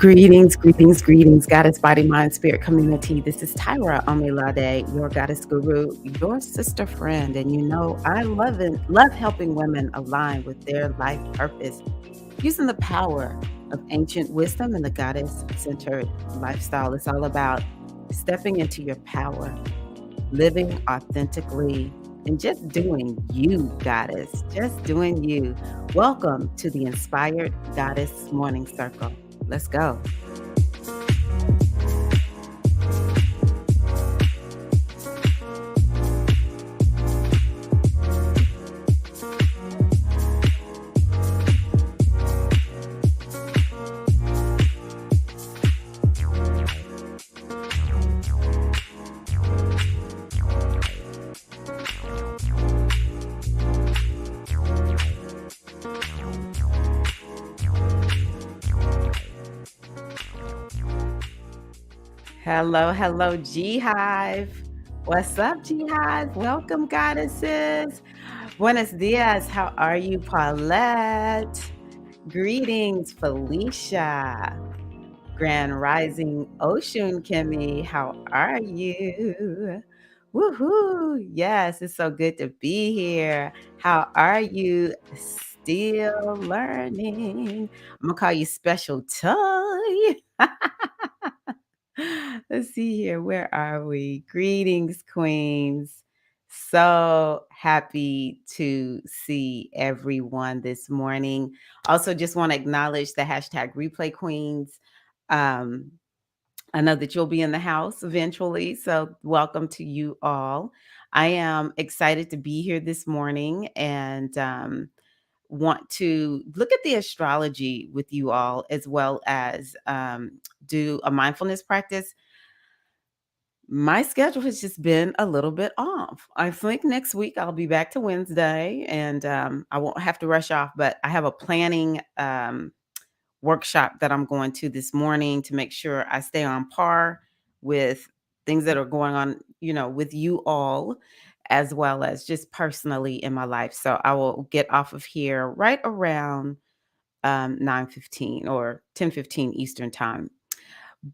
Greetings, greetings, greetings, Goddess Body Mind Spirit community. This is Tyra Omilade, your goddess guru, your sister friend. And I love helping women align with their life purpose using the power of ancient wisdom and the goddess centered lifestyle. It's all about stepping into your power, living authentically, and just doing you, goddess, just doing you. Welcome to the Inspired Goddess Morning Circle. Let's go. Hello, hello, G Hive. What's up, G Hive? Welcome, goddesses. Buenos dias. How are you, Paulette? Greetings, Felicia. Grand Rising Ocean Kimmy. How are you? Woohoo! Yes, it's so good to be here. How are you? Still learning. I'm gonna call you Special Toy. Let's see here. Where are we? Greetings, queens. So happy to see everyone this morning. Also, just want to acknowledge the hashtag replay queens. Um, I know that you'll be in the house eventually. So, welcome to you all. I am excited to be here this morning and want to look at the astrology with you all as well as do a mindfulness practice. My schedule has just been a little bit off. I think next week I'll be back to Wednesday and I won't have to rush off, but I have a planning workshop that I'm going to this morning to make sure I stay on par with things that are going on, with you all, as well as just personally in my life. So I will get off of here right around 9:15 or 10:15 Eastern time.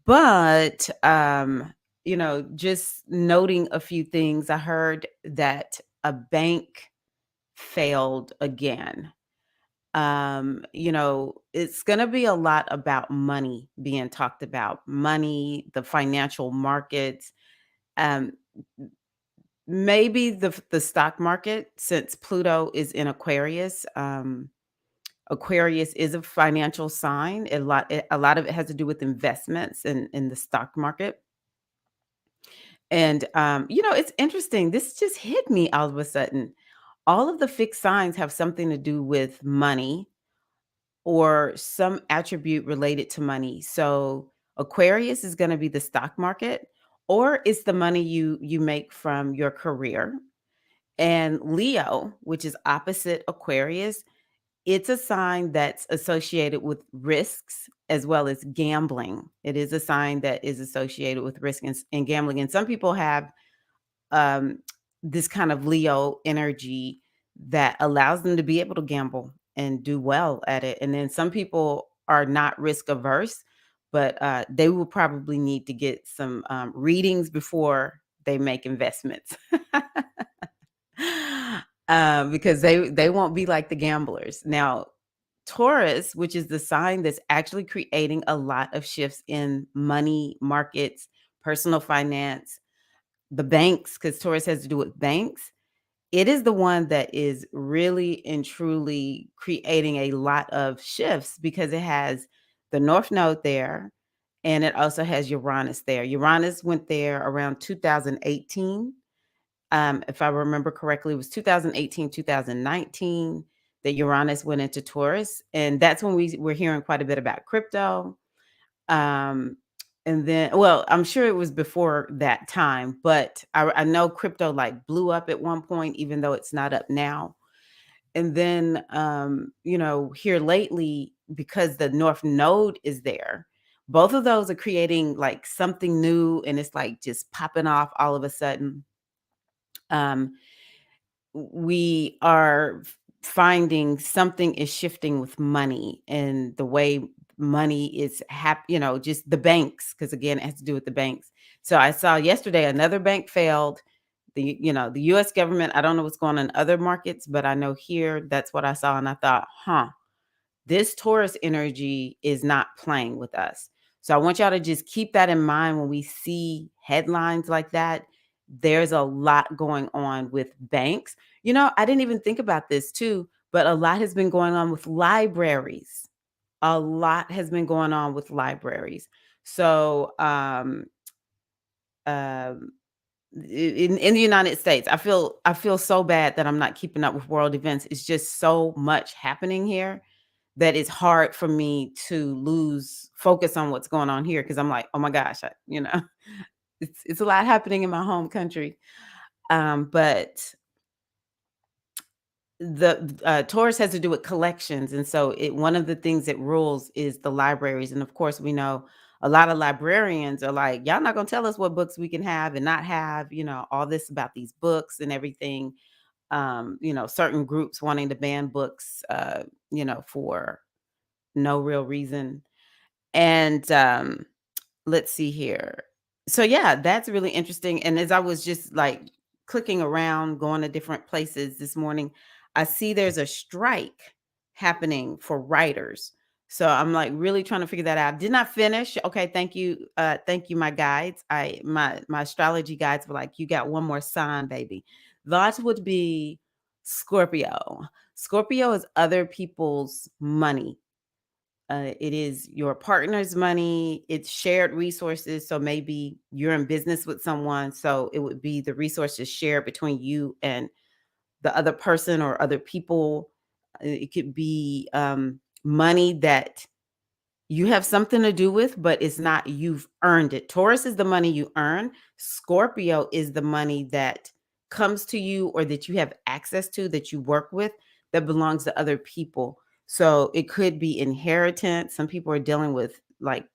But just noting a few things. I heard that a bank failed again. It's going to be a lot about money being talked about, money, the financial markets, um, maybe the stock market, since Pluto is in Aquarius. Aquarius is a financial sign. A lot of it has to do with investments in the stock market. And it's interesting. This just hit me all of a sudden. All of the fixed signs have something to do with money or some attribute related to money. So Aquarius is going to be the stock market, or it's the money you make from your career. And Leo, which is opposite Aquarius, it's a sign that's associated with risks as well as gambling. It is a sign that is associated with risk and gambling. And some people have um, this kind of Leo energy that allows them to be able to gamble and do well at it. And then some people are not risk averse, but they will probably need to get some readings before they make investments. Because they won't be like the gamblers. Now, Taurus, which is the sign that's actually creating a lot of shifts in money markets, personal finance, the banks, because Taurus has to do with banks. It is the one that is really and truly creating a lot of shifts because it has the North Node there and it also has Uranus there. Uranus went there around 2018. If I remember correctly, it was 2018, 2019 that Uranus went into Taurus. And that's when we were hearing quite a bit about crypto. Um, and then, well, I'm sure it was before that time, but I know crypto like blew up at one point, even though it's not up now. And then, here lately, because the North Node is there, both of those are creating like something new and it's like just popping off all of a sudden. Um, we are finding something is shifting with money and the way money is just the banks, because again, it has to do with the banks. So I saw yesterday another bank failed. The US government, I don't know what's going on in other markets, but I know here that's what I saw. And I thought, this Taurus energy is not playing with us. So I want y'all to just keep that in mind when we see headlines like that. There's a lot going on with banks. I didn't even think about this too, but a lot has been going on with libraries. A lot has been going on with libraries. So, um, in the United States, I feel so bad that I'm not keeping up with world events. It's just so much happening here that it's hard for me to lose focus on what's going on here, because I'm like, oh my gosh, it's a lot happening in my home country. But the Taurus has to do with collections, and so one of the things it rules is the libraries. And of course, we know a lot of librarians are like, y'all not gonna tell us what books we can have and not have, all this about these books and everything. Certain groups wanting to ban books, for no real reason. And let's see here. So yeah, that's really interesting. And as I was just like clicking around, going to different places this morning, I see there's a strike happening for writers. So I'm like really trying to figure that out. Did not finish. Okay, thank you. Thank you, my guides. My astrology guides were like, you got one more sign, baby. That would be Scorpio. Scorpio is other people's money. It is your partner's money. It's shared resources. So maybe you're in business with someone. So it would be the resources shared between you and the other person or other people. It could be money that you have something to do with, but it's not you've earned it. Taurus is the money you earn. Scorpio is the money that comes to you or that you have access to, that you work with, that belongs to other people. So it could be inheritance. Some people are dealing with like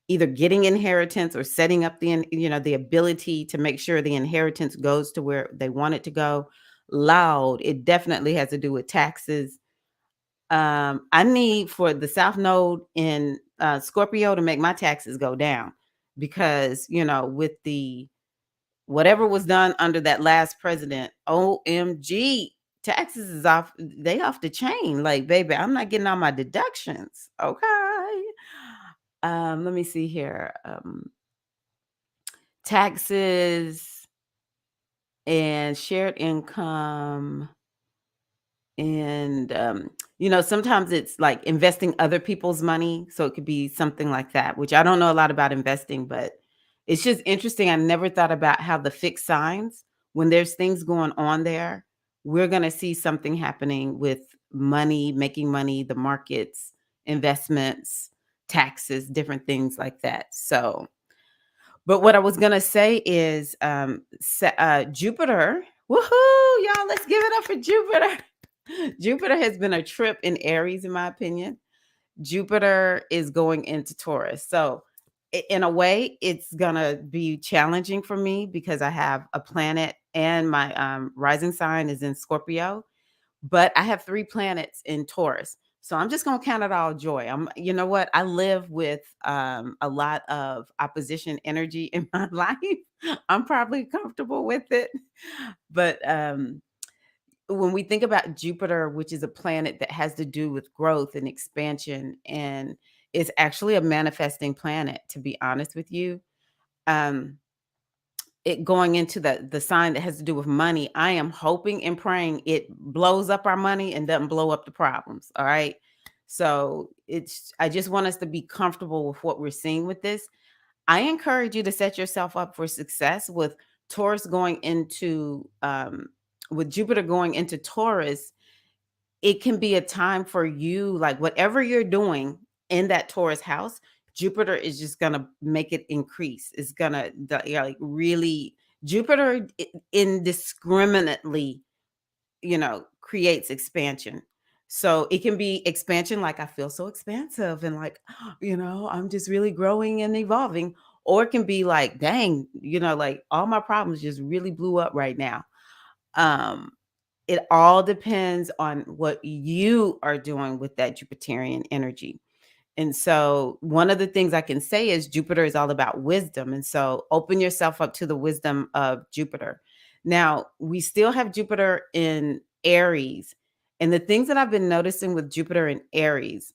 either getting inheritance or setting up the ability to make sure the inheritance goes to where they want it to go. Loud. It definitely has to do with taxes. I need for the South Node in Scorpio to make my taxes go down, because, with the whatever was done under that last president, OMG, taxes is off, they off the chain. Like, baby, I'm not getting all my deductions. Okay. Let me see here. Taxes and shared income. And, sometimes it's like investing other people's money. So it could be something like that, which I don't know a lot about investing, but it's just interesting. I never thought about how the fixed signs, when there's things going on there, we're going to see something happening with money, making money, the markets, investments, taxes, different things like that. So, but what I was going to say is Jupiter. Woohoo, y'all, let's give it up for Jupiter. Jupiter has been a trip in Aries, in my opinion. Jupiter is going into Taurus. So, in a way, it's going to be challenging for me because I have a planet and my rising sign is in Scorpio, but I have 3 planets in Taurus. So I'm just going to count it all joy. You know what? I live with a lot of opposition energy in my life. I'm probably comfortable with it. But when we think about Jupiter, which is a planet that has to do with growth and expansion, and it's actually a manifesting planet, to be honest with you. Um, it going into the sign that has to do with money, I am hoping and praying it blows up our money and doesn't blow up the problems. All right. So I just want us to be comfortable with what we're seeing with this. I encourage you to set yourself up for success with Taurus going into with Jupiter going into Taurus. It can be a time for you, like whatever you're doing in that Taurus house, Jupiter is just gonna make it increase. It's gonna like really Jupiter indiscriminately, creates expansion. So it can be expansion, like I feel so expansive and like, I'm just really growing and evolving. Or it can be like, dang, like all my problems just really blew up right now. Um, it all depends on what you are doing with that Jupiterian energy. And so one of the things I can say is Jupiter is all about wisdom. And so open yourself up to the wisdom of Jupiter. Now, we still have Jupiter in Aries. And the things that I've been noticing with Jupiter in Aries,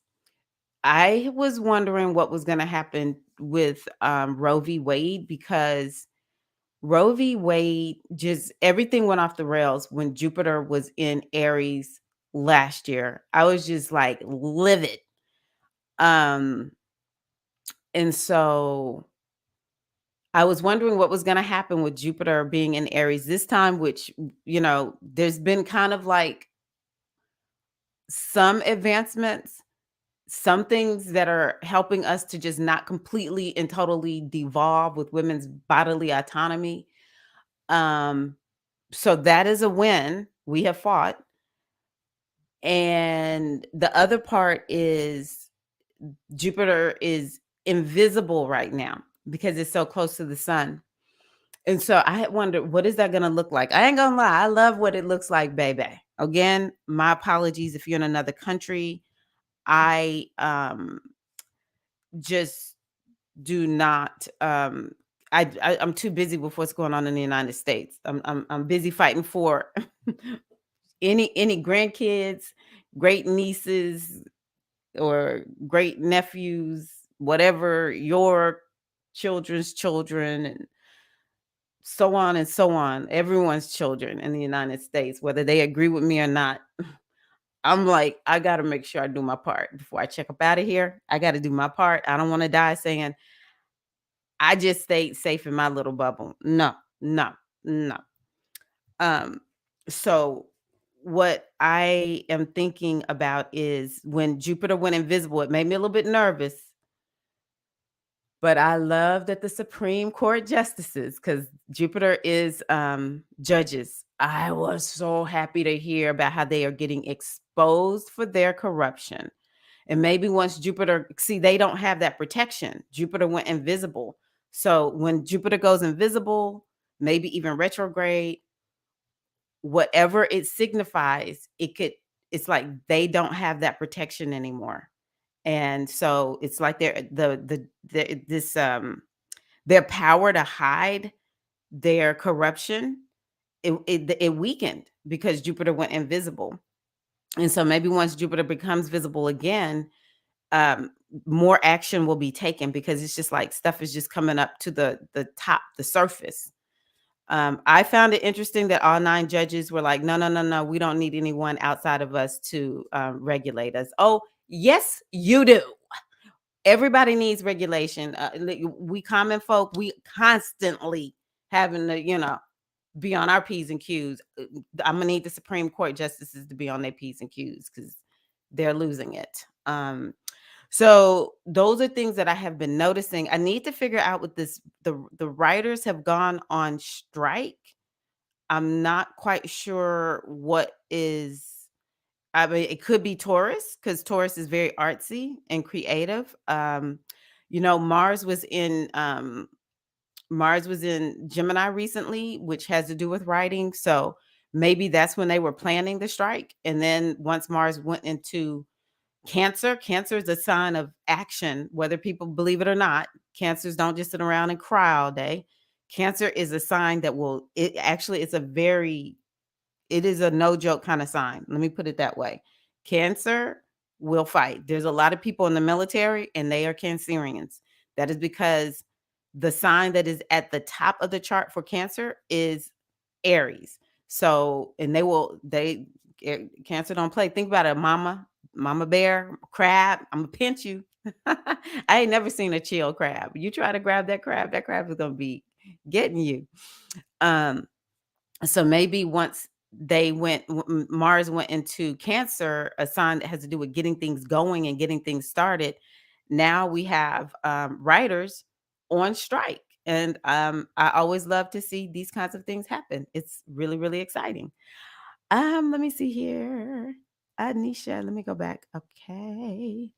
I was wondering what was going to happen with Roe v. Wade, because Roe v. Wade, just everything went off the rails when Jupiter was in Aries last year. I was just like livid. Um, and so I was wondering what was going to happen with Jupiter being in Aries this time, which, there's been kind of like some advancements, some things that are helping us to just not completely and totally devolve with women's bodily autonomy. Um, so that is a win. We have fought. And the other part is Jupiter is invisible right now because it's so close to the sun. And so I had wondered, what is that going to look like? I ain't going to lie. I love what it looks like, baby. Again, my apologies if you're in another country. I just do not I'm too busy with what's going on in the United States. I'm busy fighting for any grandkids, great nieces, or great nephews, whatever your children's children, and so on, everyone's children in the United States, whether they agree with me or not. I'm like, I got to make sure I do my part before I check up out of here. I got to do my part. I don't want to die saying I just stayed safe in my little bubble. No, no, no. Um, so what I am thinking about is when Jupiter went invisible, it made me a little bit nervous. But I love that the Supreme Court justices, because Jupiter is judges. I was so happy to hear about how they are getting exposed for their corruption. And maybe once Jupiter, see, they don't have that protection. Jupiter went invisible. So when Jupiter goes invisible, maybe even retrograde, whatever it signifies, it's like they don't have that protection anymore. And so it's like their power to hide their corruption, it weakened because Jupiter went invisible. And so maybe once Jupiter becomes visible again, um, more action will be taken, because it's just like stuff is just coming up to the top, the surface. I found it interesting that all 9 judges were like, no, no, no, no, we don't need anyone outside of us to regulate us. Oh, yes, you do. Everybody needs regulation. We common folk, we constantly having to, be on our P's and Q's. I'm gonna need the Supreme Court justices to be on their P's and Q's because they're losing it. So those are things that I have been noticing. I need to figure out what this the writers have gone on strike. I'm not quite sure what is. I mean, it could be Taurus, because Taurus is very artsy and creative. Mars was in Gemini recently, which has to do with writing. So maybe that's when they were planning the strike. And then once Mars went into Cancer, Cancer is a sign of action, whether people believe it or not. Cancers don't just sit around and cry all day. Cancer is a sign that it is a no joke kind of sign. Let me put it that way. Cancer will fight. There's a lot of people in the military and they are Cancerians. That is because the sign that is at the top of the chart for Cancer is Aries. So, and Cancer don't play. Think about a mama bear, crab. I'm gonna pinch you. I ain't never seen a chill crab. You try to grab that crab is gonna be getting you. Um, so maybe once Mars went into Cancer, a sign that has to do with getting things going and getting things started. Now we have writers on strike. And I always love to see these kinds of things happen. It's really, really exciting. Let me see here. Anisha, let me go back. Okay.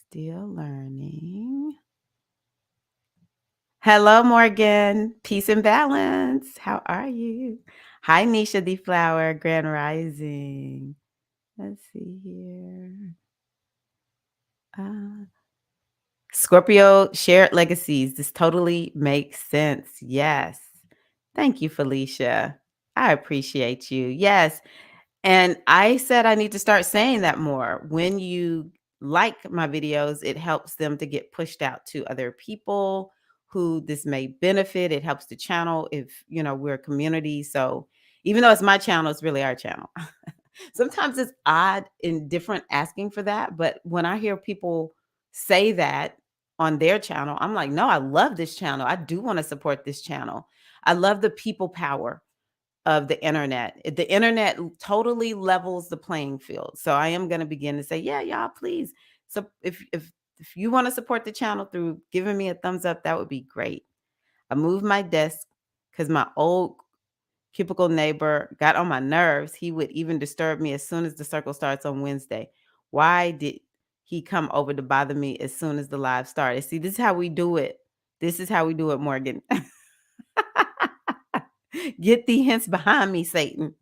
Still learning. Hello, Morgan. Peace and balance. How are you? Hi, Nisha the Flower, Grand Rising. Let's see here. Scorpio shared legacies. This totally makes sense. Yes. Thank you, Felicia. I appreciate you. Yes. And I said I need to start saying that more. When you like my videos, it helps them to get pushed out to other people who this may benefit. It helps the channel if, we're a community. So even though it's my channel, it's really our channel. Sometimes it's odd and different asking for that. But when I hear people say that on their channel, I'm like, no, I love this channel. I do want to support this channel. I love the people power of the internet. The internet totally levels the playing field. So I am going to begin to say, yeah, y'all, please. So if you want to support the channel through giving me a thumbs up, that would be great. I moved my desk because my old cubicle neighbor got on my nerves. He would even disturb me as soon as the circle starts on Wednesday. Why did he come over to bother me as soon as the live started? See, this is how we do it. This is how we do it, Morgan. Get thee hence behind me, Satan.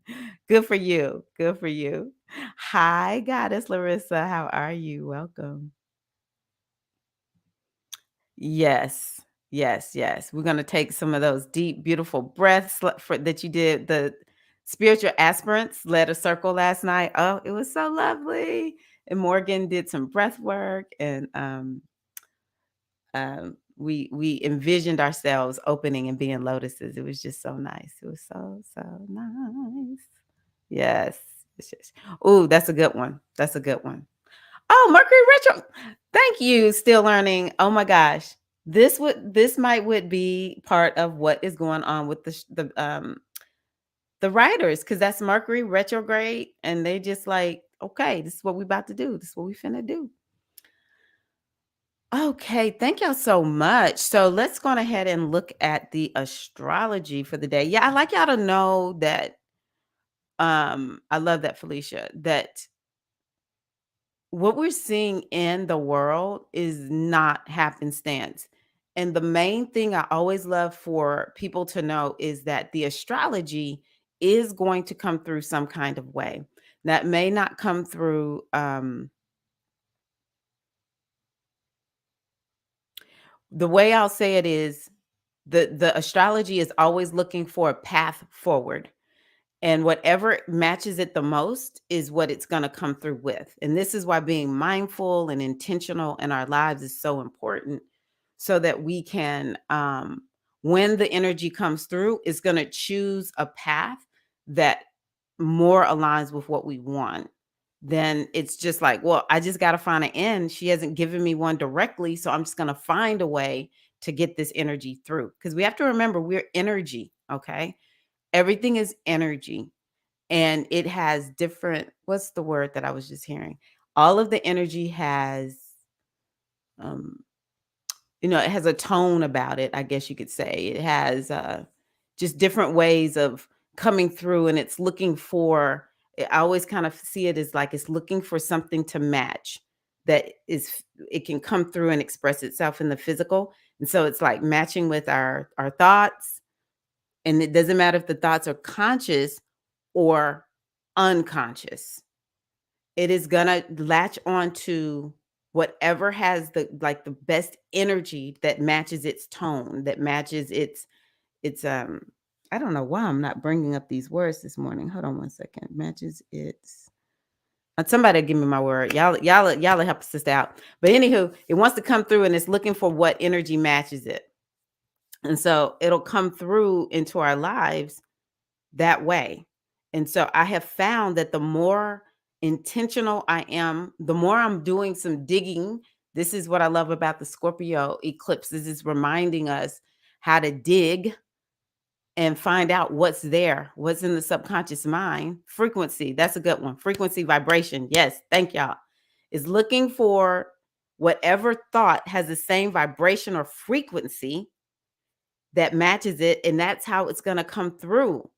Good for you. Good for you. Hi, Goddess Larissa. How are you? Welcome. Yes. Yes, yes. We're going to take some of those deep, beautiful breaths that you did. The spiritual aspirants led a circle last night. Oh, it was so lovely. And Morgan did some breath work, and we envisioned ourselves opening and being lotuses. It was just so nice. It was so nice. Yes. Yes, yes. Ooh, that's a good one. That's a good one. Oh, Mercury retro. Thank you. Still learning. Oh my gosh. This might would be part of what is going on with the writers, because that's Mercury retrograde, and they just like, okay, this is what we about to do. This is what we finna do. Okay, thank y'all so much. So let's go on ahead and look at the astrology for the day. Yeah, I like y'all to know that I love that, Felicia, that what we're seeing in the world is not happenstance. And the main thing I always love for people to know is that the astrology is going to come through some kind of way. That may not come through the way I'll say it is the astrology is always looking for a path forward. And whatever matches it the most is what it's going to come through with. And this is why being mindful and intentional in our lives is so important, so that we can, when the energy comes through, it's going to choose a path that more aligns with what we want. Then it's just like, well, I just got to find an end. She hasn't given me one directly. So I'm just going to find a way to get this energy through. Because we have to remember we're energy. Okay. Everything is energy, and it has different, what's the word that I was just hearing? All of the energy has, um, it has a tone about it, I guess you could say. It has just different ways of coming through, and it's looking for, I always kind of see it as like it's looking for something to match that is, it can come through and express itself in the physical. And so it's like matching with our thoughts. And it doesn't matter if the thoughts are conscious or unconscious. It is gonna latch on to whatever has the best energy that matches its tone, that matches its I don't know why I'm not bringing up these words this morning. Hold on one second. Matches its somebody give me my word. Y'all help us sister out. But anywho, it wants to come through and it's looking for what energy matches it. And so it'll come through into our lives that way. And so I have found that the more intentional I am, the more I'm doing some digging. This is what I love about the Scorpio eclipse. This is reminding us how to dig and find out what's there, what's in the subconscious mind. Frequency, that's a good one. Frequency, vibration. Yes, thank y'all. Is looking for whatever thought has the same vibration or frequency that matches it. And that's how it's going to come through.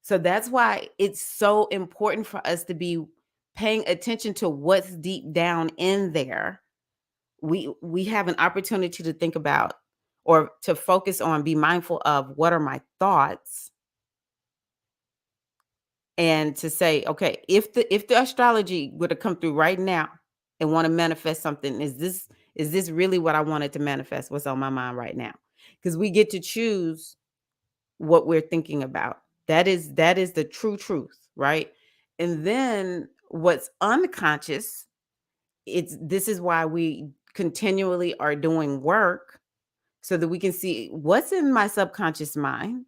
So that's why it's so important for us to be paying attention to what's deep down in there. We have an opportunity to think about, or to focus on, be mindful of, what are my thoughts, and to say, okay, if the astrology were to come through right now and want to manifest something, Is this really what I wanted to manifest? What's on my mind right now? Because we get to choose what we're thinking about. That is the true truth, right? And then what's unconscious, it's this is why we continually are doing work so that we can see what's in my subconscious mind,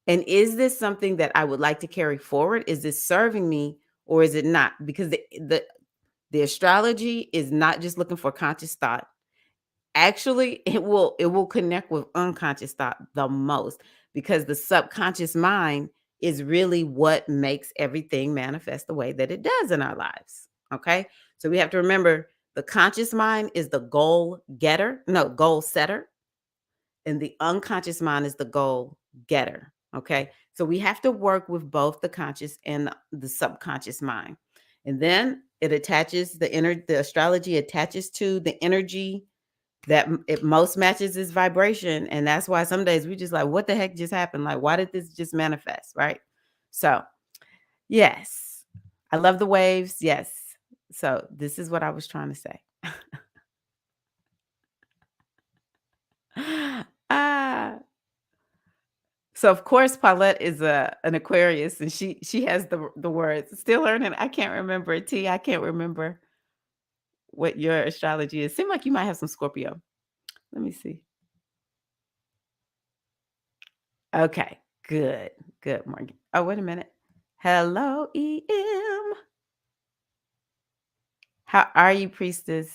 and is this something that I would like to carry forward? Is this serving me or is it not? Because the astrology is not just looking for conscious thought. Actually, it will connect with unconscious thought the most, because the subconscious mind is really what makes everything manifest the way that it does in our lives. Okay? So we have to remember the conscious mind is the goal setter, and the unconscious mind is the goal getter. Okay? So we have to work with both the conscious and the subconscious mind. And then the astrology attaches to the energy that it most matches its vibration, and that's why some days we just like, "What the heck just happened? Like, why did this just manifest?" Right? So, yes. I love the waves, yes. So, this is what I was trying to say. Ah, so of course, Paulette is an Aquarius, and she has the words. Still learning. I can't remember it. T. I can't remember what your astrology is. Seem like you might have some Scorpio. Let me see. Okay, good, good, Morgan. Oh, wait a minute. Hello, EM. How are you, Priestess?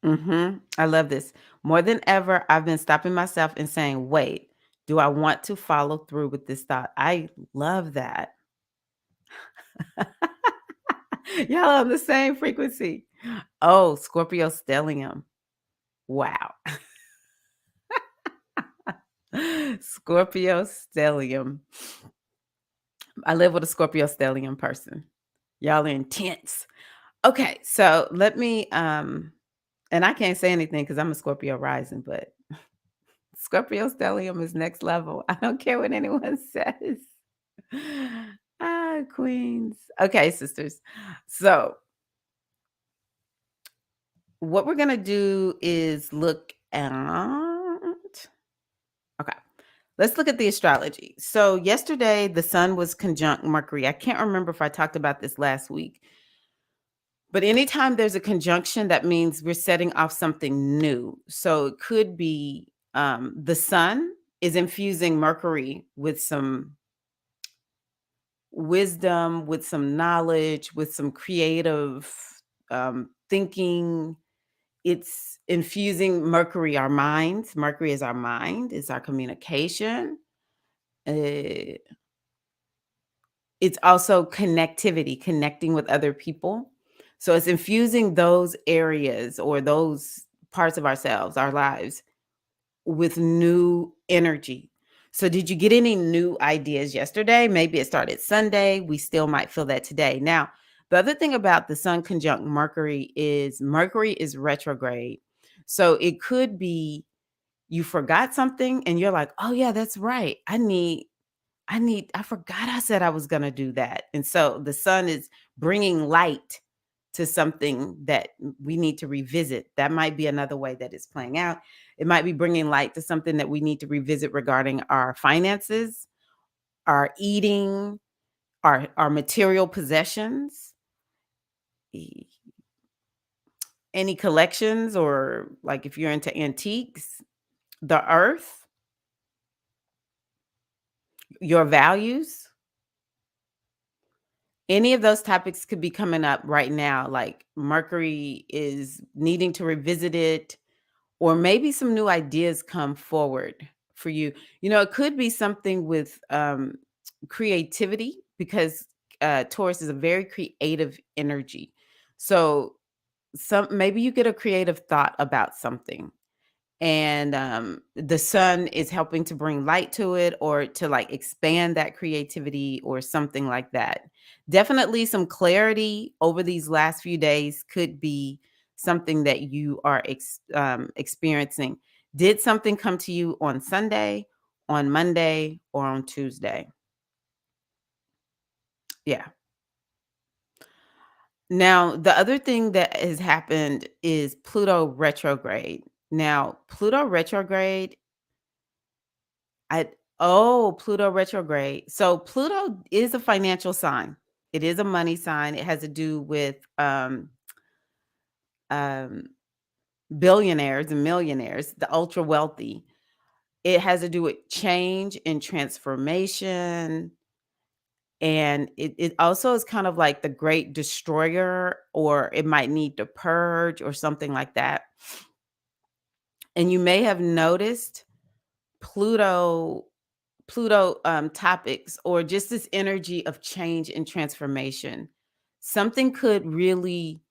I love this. More than ever, I've been stopping myself and saying, wait, do I want to follow through with this thought? I love that. Y'all on the same frequency. Oh, Scorpio stellium. Wow. Scorpio stellium. I live with a Scorpio stellium person. Y'all are intense. Okay, so let me and I can't say anything because I'm a Scorpio rising, but Scorpio stellium is next level. I don't care what anyone says. Ah, queens. Okay, sisters. So what we're gonna do is look at okay. Let's look at the astrology. So yesterday the sun was conjunct Mercury. I can't remember if I talked about this last week. But anytime there's a conjunction, that means we're setting off something new. So it could be the sun is infusing Mercury with some wisdom, with some knowledge, with some creative thinking. It's infusing Mercury, our minds. Mercury is our mind, it's our communication. Uh, It's also connectivity, connecting with other people. So it's infusing those areas or those parts of ourselves, our lives, with new energy. So did you get any new ideas yesterday? Maybe it started Sunday. We still might feel that today. Now, the other thing about the sun conjunct Mercury is retrograde. So it could be you forgot something and you're like, "Oh yeah, that's right. I forgot I said I was gonna do that." And so the sun is bringing light to something that we need to revisit. That might be another way that it's playing out. It might be bringing light to something that we need to revisit regarding our finances, our eating, our material possessions, e- any collections, or like if you're into antiques, the earth, your values. Any of those topics could be coming up right now, like Mercury is needing to revisit it, or maybe some new ideas come forward for you. It could be something with creativity, because Taurus is a very creative energy. So some maybe you get a creative thought about something, and the sun is helping to bring light to it, or to like expand that creativity or something like that. Definitely some clarity over these last few days could be something that you are experiencing. Did something come to you on Sunday, on Monday, or on Tuesday? Yeah. Now, the other thing that has happened is Pluto retrograde. Now, Pluto retrograde, I Pluto retrograde. So Pluto is a financial sign. It is a money sign. It has to do with um billionaires and millionaires, the ultra wealthy. It has to do with change and transformation. And it also is kind of like the great destroyer, or it might need to purge or something like that. And you may have noticed Pluto topics, or just this energy of change and transformation. Something could really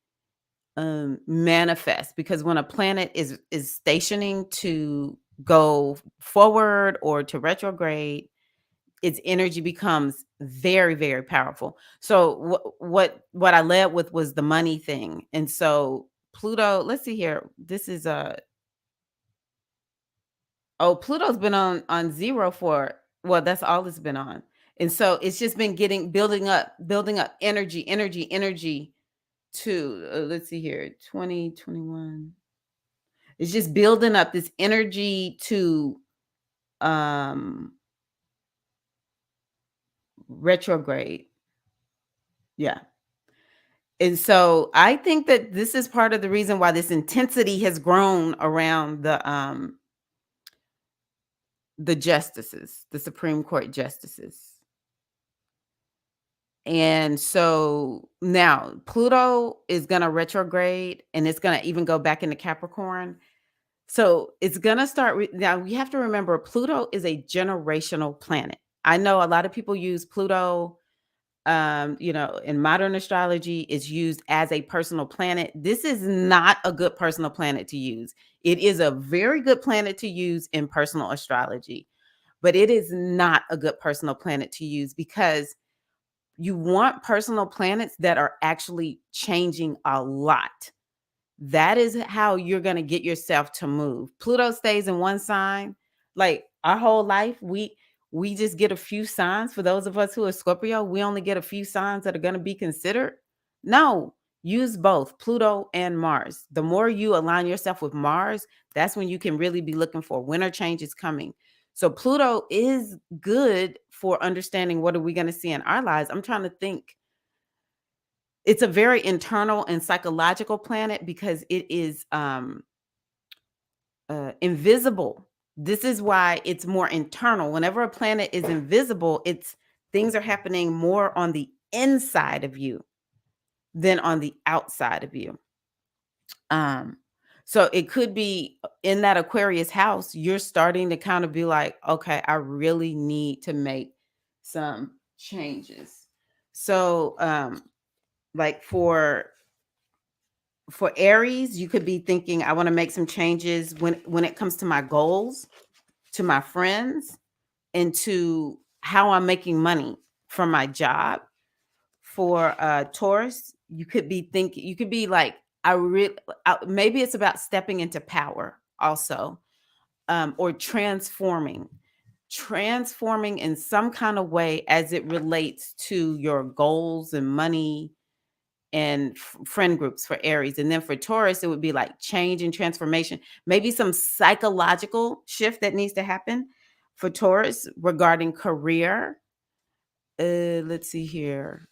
manifest, because when a planet is stationing to go forward or to retrograde, its energy becomes very, very powerful. So what I led with was the money thing. And so Pluto, let's see here. This is a Oh, Pluto's been on 0 for, well, that's all it's been on. And so it's just been getting building up energy, energy, energy to, let's see here, 2021. It's just building up this energy to um retrograde. Yeah. And so I think that this is part of the reason why this intensity has grown around the justices, the Supreme Court justices. And so now Pluto is going to retrograde, and it's going to even go back into Capricorn. So it's going to start. Now you have to remember, Pluto is a generational planet. I know a lot of people use Pluto, in modern astrology, is used as a personal planet. This is not a good personal planet to use. It is a very good planet to use in personal astrology, but it is not a good personal planet to use, because you want personal planets that are actually changing a lot. That is how you're going to get yourself to move. Pluto stays in one sign. Like our whole life, we just get a few signs. For those of us who are Scorpio, we only get a few signs that are going to be considered. No, use both Pluto and Mars. The more you align yourself with Mars, that's when you can really be looking for winter changes coming. So Pluto is good for understanding what are we going to see in our lives. I'm trying to think. It's a very internal and psychological planet, because it is invisible. This is why it's more internal. Whenever a planet is invisible, it's things are happening more on the inside of you than on the outside of you. Um, so it could be in that Aquarius house, you're starting to kind of be like, okay, I really need to make some changes. So like for Aries, you could be thinking, I want to make some changes when it comes to my goals, to my friends, and to how I'm making money from my job. For Taurus, you could be like, I really, maybe it's about stepping into power also, or transforming in some kind of way as it relates to your goals and money and friend groups for Aries. And then for Taurus, it would be like change and transformation, maybe some psychological shift that needs to happen for Taurus regarding career. Let's see here.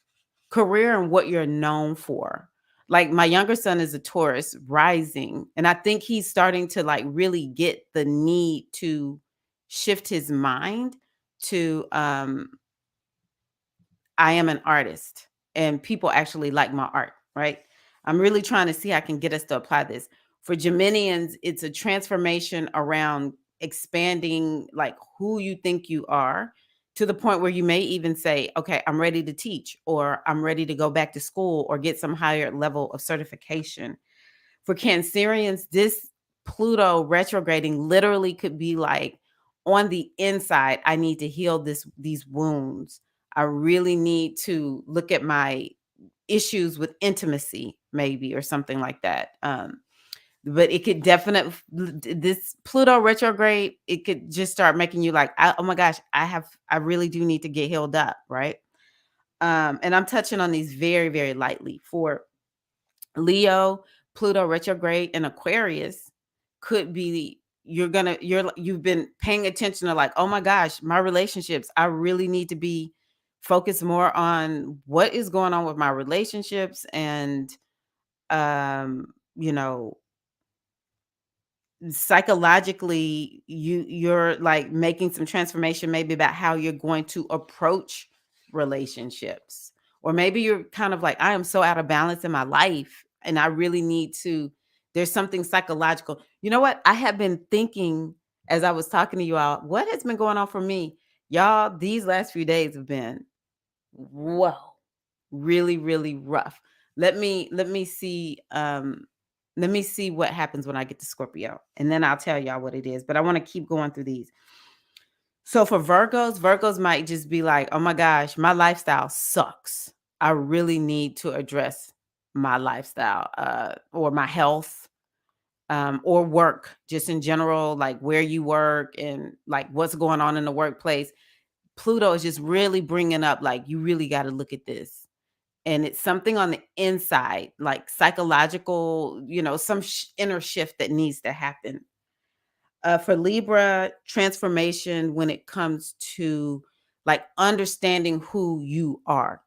Career and what you're known for. Like my younger son is a Taurus rising, and I think he's starting to like really get the need to shift his mind to I am an artist and people actually like my art, right? I'm really trying to see how I can get us to apply this. For Geminians, it's a transformation around expanding like who you think you are, to the point where you may even say, okay, I'm ready to teach, or I'm ready to go back to school or get some higher level of certification. For Cancerians, this Pluto retrograding literally could be like, on the inside, I need to heal these wounds. I really need to look at my issues with intimacy, maybe, or something like that. But it could definitely, this Pluto retrograde, it could just start making you like, oh my gosh, I really do need to get healed up, right? And I'm touching on these very, very lightly. For Leo, Pluto retrograde in Aquarius could be you've been paying attention to like, oh my gosh, my relationships. I really need to be focused more on what is going on with my relationships and you know, psychologically you're like making some transformation maybe about how you're going to approach relationships, or maybe you're kind of like, I am so out of balance in my life and I really need to, there's something psychological. You know what, I have been thinking as I was talking to you all, what has been going on for me, y'all, these last few days have been, whoa, really, really rough. Let me see, let me see what happens when I get to Scorpio, and then I'll tell y'all what it is. But I want to keep going through these. So for Virgos, Virgos might just be like, oh my gosh, my lifestyle sucks. I really need to address my lifestyle, or my health, or work, just in general, like where you work and like what's going on in the workplace. Pluto is just really bringing up like, you really got to look at this, and it's something on the inside, like psychological, some inner shift that needs to happen. For Libra, transformation when it comes to like understanding who you are.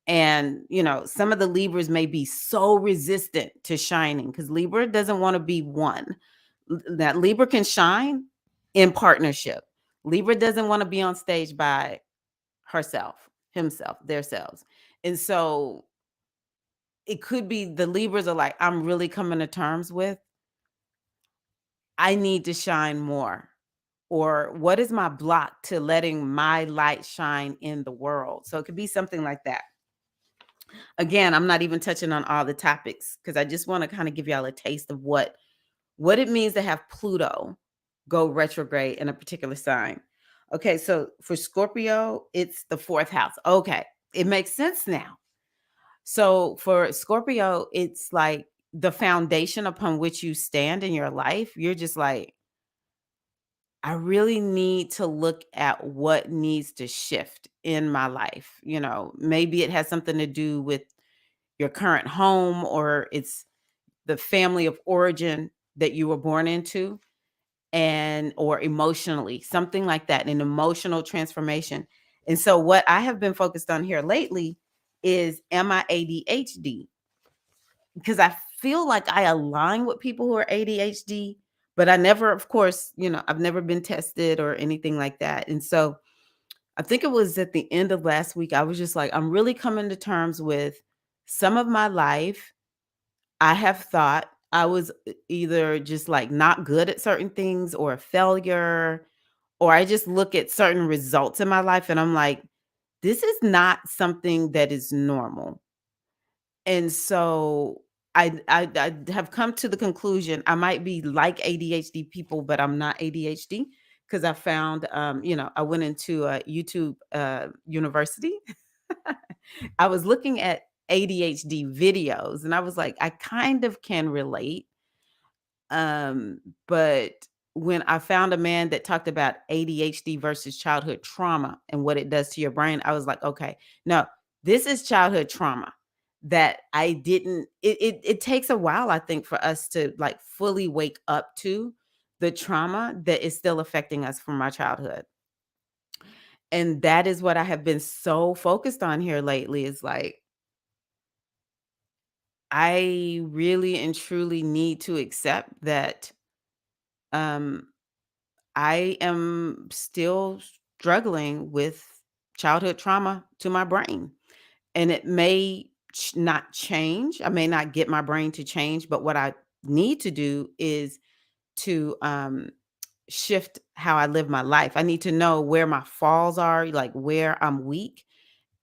And, some of the Libras may be so resistant to shining because Libra doesn't want to be one. That Libra can shine in partnership. Libra doesn't want to be on stage by herself, himself, themselves. And so it could be the Libras are like, I'm really coming to terms with, I need to shine more. Or what is my block to letting my light shine in the world? So it could be something like that. Again, I'm not even touching on all the topics because I just want to kind of give y'all a taste of what it means to have Pluto go retrograde in a particular sign. Okay, so for Scorpio, it's the fourth house. Okay, it makes sense now. So for Scorpio, it's like the foundation upon which you stand in your life. You're just like, I really need to look at what needs to shift in my life. Maybe it has something to do with your current home, or it's the family of origin that you were born into, and or emotionally, something like that, an emotional transformation. And so what I have been focused on here lately is, am I ADHD? Because I feel like I align with people who are ADHD, but I never, of course, I've never been tested or anything like that. And so I think it was at the end of last week, I was just like, I'm really coming to terms with some of my life. I have thought I was either just like not good at certain things or a failure, or I just look at certain results in my life and I'm like, this is not something that is normal. And so I have come to the conclusion I might be like ADHD people, but I'm not ADHD because I found, I went into a YouTube university. I was looking at ADHD videos and I was like, I kind of can relate. But when I found a man that talked about ADHD versus childhood trauma and what it does to your brain, I was like, okay, no, this is childhood trauma that I didn't, it takes a while, I think, for us to like fully wake up to the trauma that is still affecting us from our childhood. And that is what I have been so focused on here lately, is like, I really and truly need to accept that um I am still struggling with childhood trauma to my brain. And it may not change. I may not get my brain to change, but what I need to do is to shift how I live my life. I need to know where my falls are, like where I'm weak,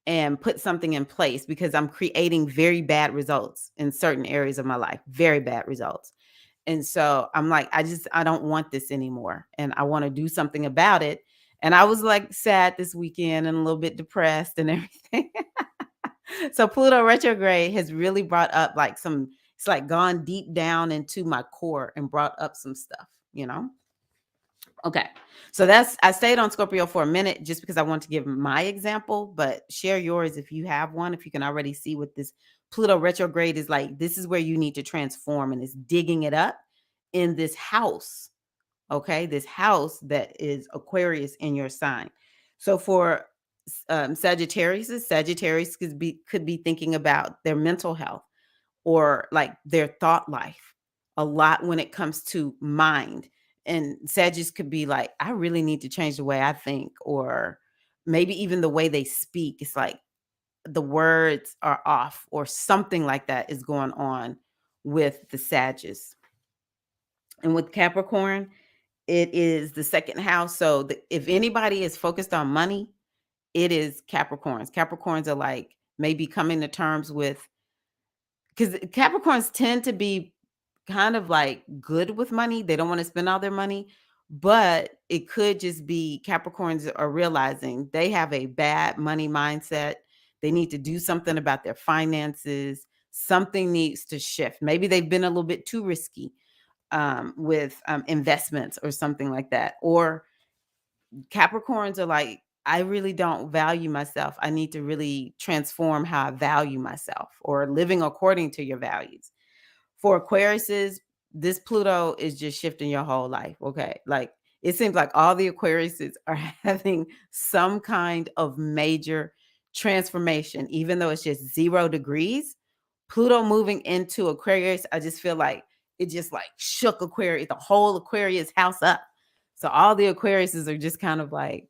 and put something in place because I'm creating very bad results in certain areas of my life, very bad results. And so I'm like, I don't want this anymore. And I want to do something about it. And I was like sad this weekend and a little bit depressed and everything. So Pluto retrograde has really brought up like it's like gone deep down into my core and brought up some stuff, you know? Okay. So that's I stayed on Scorpio for a minute just because I want to give my example, but share yours if you have one, if you can already see what this Pluto retrograde is like. This is where you need to transform and it's digging it up in this house. Okay? This house that is Aquarius in your sign. So for Sagittarius could be thinking about their mental health or like their thought life a lot when it comes to mind. And Sagittarius could be like, I really need to change the way I think, or maybe even the way they speak. It's like the words are off, or something like that is going on with the Sagittarius. And with Capricorn, it is the second house. So if anybody is focused on money, it is Capricorns. Capricorns are like maybe coming to terms with, because Capricorns tend to be kind of like good with money. They don't want to spend all their money, but it could just be Capricorns are realizing they have a bad money mindset. They need to do something about their finances. Something needs to shift. Maybe they've been a little bit too risky with investments or something like that. Or Capricorns are like, I really don't value myself. I need to really transform how I value myself, or living according to your values. For Aquariuses, this Pluto is just shifting your whole life. Okay. Like it seems like all the Aquariuses are having some kind of major transformation, even though it's just 0 degrees. Pluto moving into Aquarius, I just feel like it just like shook Aquarius, the whole Aquarius house up. So all the Aquariuses are just kind of like,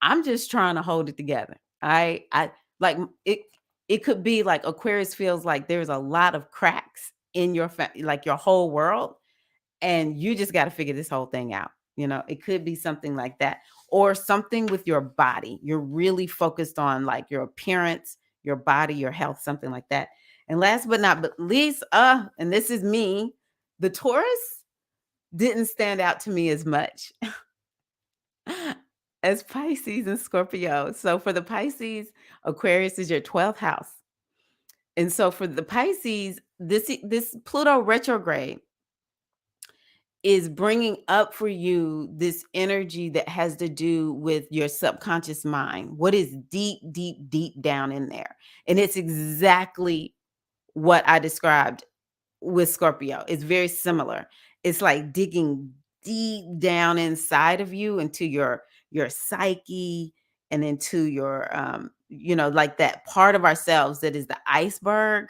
I'm just trying to hold it together. I like it. It could be like Aquarius feels like there's a lot of cracks in your like your whole world, and you just got to figure this whole thing out. It could be something like that, or something with your body. You're really focused on like your appearance, your body, your health, something like that. And last but not but least, and this is me, the Taurus didn't stand out to me as much as Pisces and Scorpio. So for the Pisces, Aquarius is your 12th house. And so for the Pisces, this Pluto retrograde is bringing up for you this energy that has to do with your subconscious mind. What is deep, deep, deep down in there? And it's exactly what I described with Scorpio. It's very similar. It's like digging deep down inside of you into your psyche and into your like that part of ourselves that is the iceberg,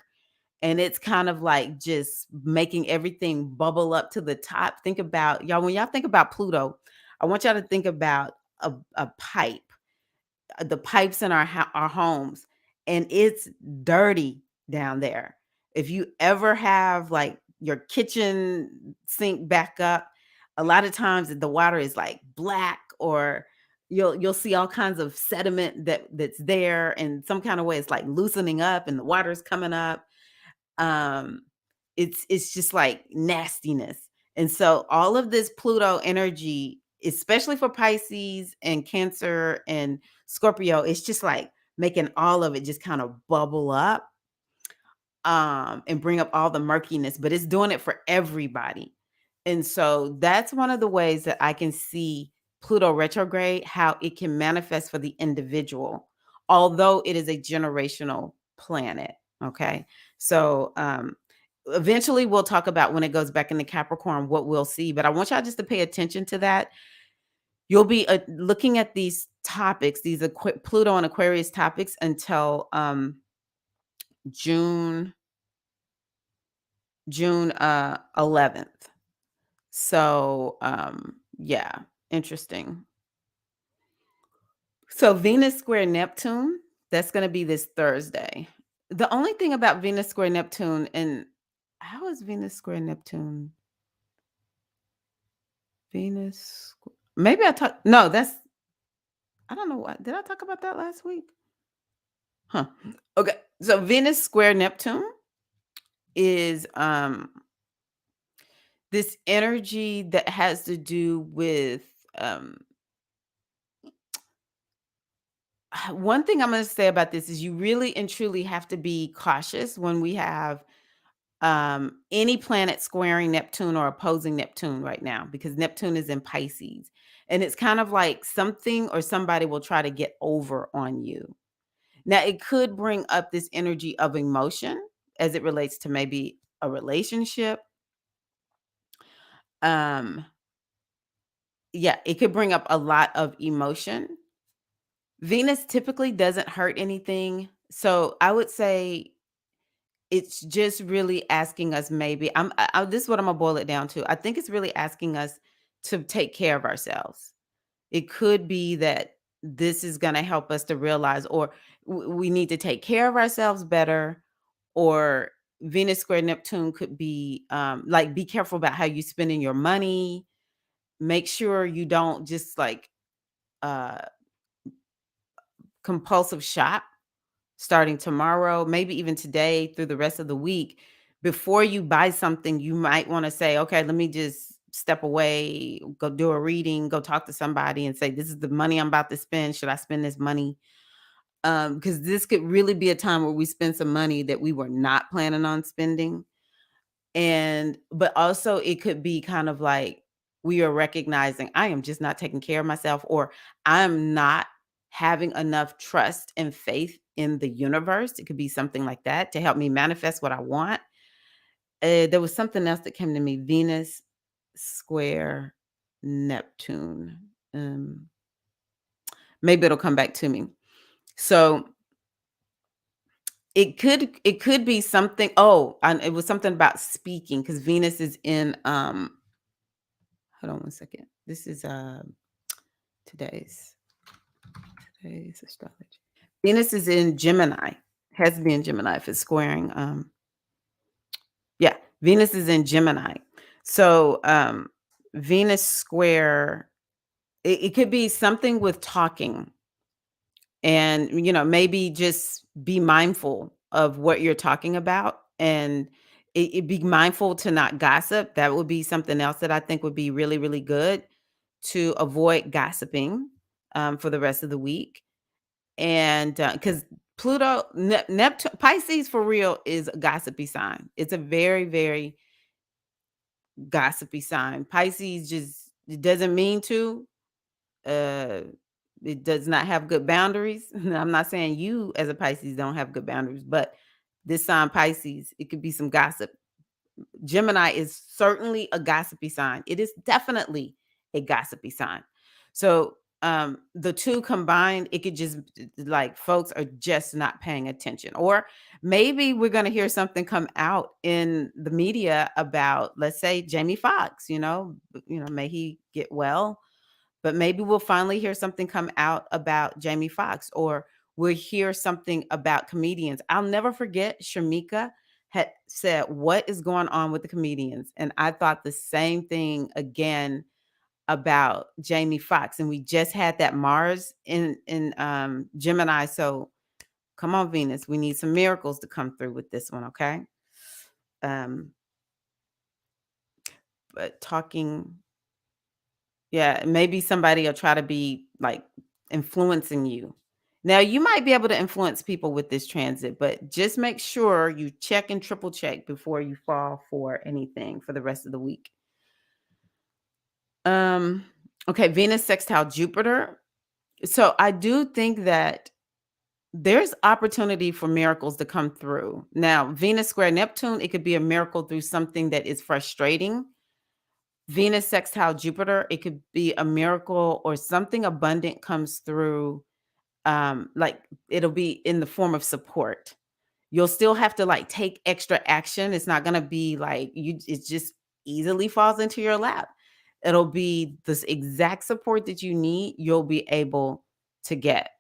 and it's kind of like just making everything bubble up to the top. Think about y'all when y'all think about Pluto, I want y'all to think about a pipe, the pipes in our homes, and it's dirty down there. If you ever have like your kitchen sink back up, a lot of times the water is like black, or you'll see all kinds of sediment that's there, and some kind of way it's like loosening up and the water's coming up. um it's just like nastiness. And so all of this Pluto energy, especially for Pisces and Cancer and Scorpio, it's just like making all of it just kind of bubble up, and bring up all the murkiness, but it's doing it for everybody. And so that's one of the ways that I can see Pluto retrograde, how it can manifest for the individual, although it is a generational planet. Okay. So eventually we'll talk about when it goes back into Capricorn, what we'll see. But I want y'all just to pay attention to that. You'll be looking at these topics, these Pluto and Aquarius topics until June June 11th. So, yeah, interesting. So Venus square Neptune, that's going to be this Thursday. The only thing about Venus square Neptune, and how is Venus square Neptune? Maybe I talked, no, I don't know what, did I talk about that last week? Huh. Okay. So Venus square Neptune is this energy that has to do with um one thing I'm going to say about this is you really and truly have to be cautious when we have any planet squaring Neptune or opposing Neptune right now, because Neptune is in Pisces. And it's kind of like something or somebody will try to get over on you. Now, it could bring up this energy of emotion as it relates to maybe a relationship. Um, yeah, it could bring up a lot of emotion. Venus typically doesn't hurt anything. So I would say it's just really asking us maybe this is what I'm gonna boil it down to. I think it's really asking us to take care of ourselves. It could be that this is gonna help us to realize, or we need to take care of ourselves better, or Venus square Neptune could be like, be careful about how you spending your money. Make sure you don't just like uh compulsive shop starting tomorrow, maybe even today through the rest of the week. Before you buy something, you might want to say, okay, let me just step away, go do a reading, go talk to somebody and say, this is the money I'm about to spend. Should I spend this money? Because this could really be a time where we spend some money that we were not planning on spending. And but also it could be kind of like we are recognizing I am just not taking care of myself, or I'm not having enough trust and faith in the universe. It could be something like that to help me manifest what I want. There was something else that came to me. Venus square Neptune. Um, Maybe it'll come back to me. So it could be something. Oh, and it was something about speaking because Venus is in hold on one second. This is today's today's astrology. Venus is in Gemini. Has been Gemini if it's squaring. Yeah, Venus is in Gemini. So Venus square. It could be something with talking, and maybe just be mindful of what you're talking about, and be mindful to not gossip. That would be something else that I think would be really really good to avoid gossiping for the rest of the week. And because Neptune, Pisces for real is a gossipy sign. It's a very, very gossipy sign. Pisces just it doesn't mean to. Uh, it does not have good boundaries. I'm not saying you as a Pisces don't have good boundaries, but this sign Pisces, it could be some gossip. Gemini is certainly a gossipy sign. It is definitely a gossipy sign. So the two combined, it could just like folks are just not paying attention. Or maybe we're going to hear something come out in the media about, let's say, Jamie Foxx, may he get well, but maybe we'll finally hear something come out about Jamie Foxx, or we'll hear something about comedians. I'll never forget Shamika had said, "What is going on with the comedians?" And I thought the same thing again about Jamie Foxx. And we just had that Mars in Gemini. So come on, Venus. We need some miracles to come through with this one, okay? Um, but talking Yeah, maybe somebody will try to be like influencing you. Now, you might be able to influence people with this transit, but just make sure you check and triple check before you fall for anything for the rest of the week. Um, okay, Venus sextile Jupiter. So I do think that there's opportunity for miracles to come through. Now, Venus square Neptune, it could be a miracle through something that is frustrating. Venus sextile Jupiter, it could be a miracle or something abundant comes through. Like it'll be in the form of support. You'll still have to like take extra action. It's not gonna be like it just easily falls into your lap. It'll be this exact support that you need, you'll be able to get.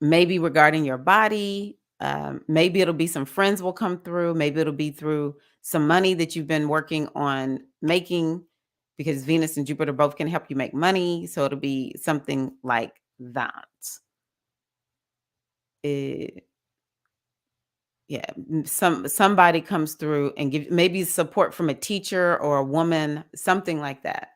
Maybe regarding your body, maybe it'll be some friends will come through, maybe it'll be through some money that you've been working on making, because Venus and Jupiter both can help you make money, so it'll be something like that. Eh, yeah, somebody comes through and give maybe support from a teacher or a woman, something like that.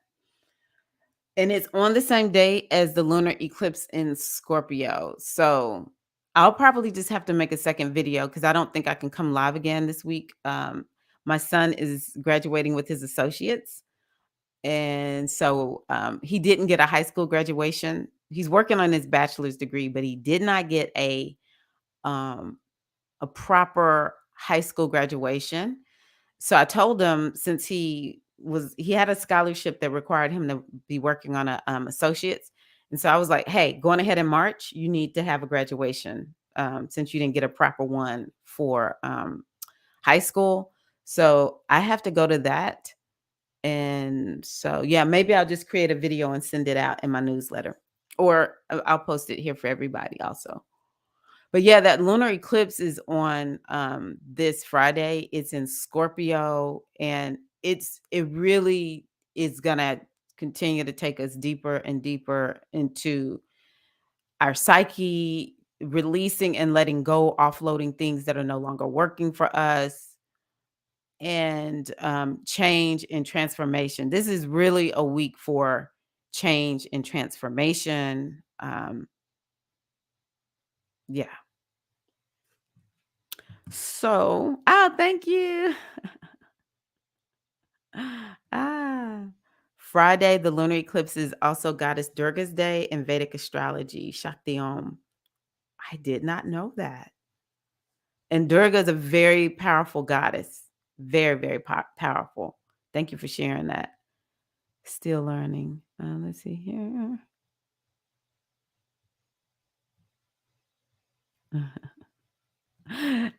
And it's on the same day as the lunar eclipse in Scorpio. So I'll probably just have to make a second video because I don't think I can come live again this week. My son is graduating with his associates, And so he didn't get a high school graduation. He's working on his bachelor's degree, but he did not get um, a proper high school graduation. So I told him, since he had a scholarship that required him to be working on a associate's, and so I was like, "Hey, going ahead in March, you need to have a graduation, since you didn't get a proper one for high school." So I have to go to that, and so yeah, maybe I'll just create a video and send it out in my newsletter, or I'll post it here for everybody also. But yeah, that lunar eclipse is on this Friday. It's in Scorpio, and it really is gonna continue to take us deeper and deeper into our psyche, releasing and letting go, offloading things that are no longer working for us, and change and transformation. This is really a week for change and transformation. Yeah. So, thank you. Ah, Friday, the lunar eclipse is also Goddess Durga's day in Vedic astrology, Shakti Om. I did not know that. And Durga is a very powerful goddess. Very, very powerful. Thank you for sharing that. Still learning. Let's see here.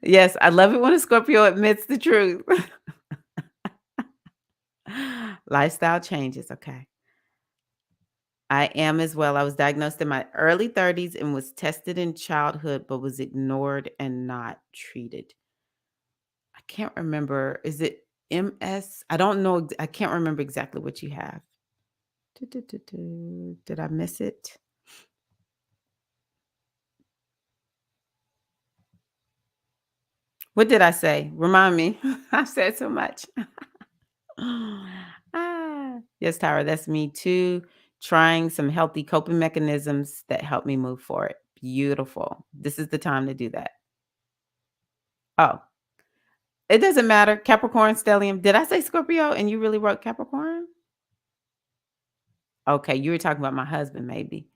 Yes, I love it when a Scorpio admits the truth. Lifestyle changes. Okay. I am as well. I was diagnosed in my early 30s and was tested in childhood, but was ignored and not treated. I can't remember. Is it MS? I don't know. I can't remember exactly what you have. Did I miss it? What did I say? Remind me. I said so much. Yes, Tyra, that's me too. Trying some healthy coping mechanisms that help me move forward. Beautiful. This is the time to do that. Oh, it doesn't matter. Capricorn, stellium. Did I say Scorpio and you really wrote Capricorn? Okay, you were talking about my husband, maybe.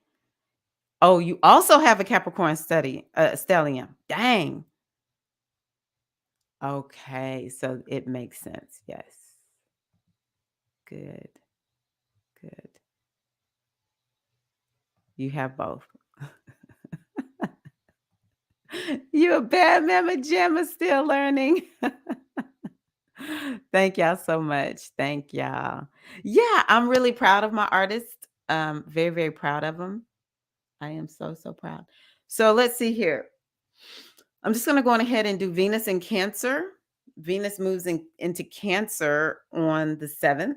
Oh, you also have a Capricorn stellium. Dang. Okay, so it makes sense. Yes. Good. Good. You have both. You a bad mama jamma still learning. Thank y'all so much. Thank y'all. Yeah, I'm really proud of my artist. Very, very proud of him. I am so, so proud. So let's see here. I'm just going to go on ahead and do Venus in Cancer. Venus moves into Cancer on the 7th.